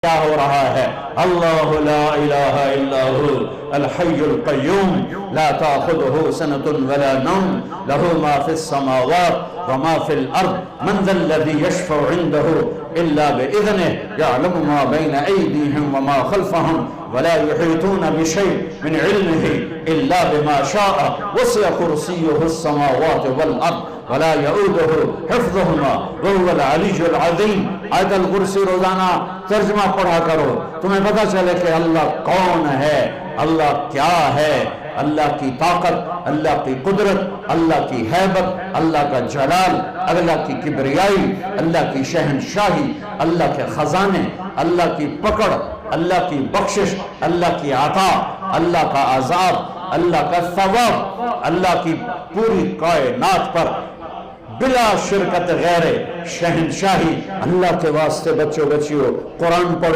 کیا ہو رہا ہے؟ اللہ لا الہ الا ہو الحی القیوم لا تأخذہ سنۃ ولا نوم لہ ما فی السماوات وما فی الارض من ذا الذی یشفع عنده الا بإذنہ یعلم ما بین ایدیہم وما خلفہم ولا يحيطون بشيء من علمه الا بما شاء وسع کرسیہ السماوات والارض ولا يؤوده حفظهما وهو العلی العظیم۔ آیت الکرسی روزانہ ترجمہ پڑھا کرو، تمہیں پتہ چلے کہ اللہ کون ہے، اللہ کیا ہے، اللہ کی طاقت، اللہ کی قدرت، اللہ کی ہیبت، اللہ کا جلال، اللہ کی کبریائی، اللہ کی شہنشاہی، اللہ کے خزانے، اللہ کی پکڑ، اللہ کی بخشش، اللہ کی عطا، اللہ کا عذاب، اللہ کا ثواب، اللہ کی پوری کائنات پر بلا شرکت غیر شہنشاہی۔ اللہ کے واسطے بچوں بچیوں قرآن پڑھو۔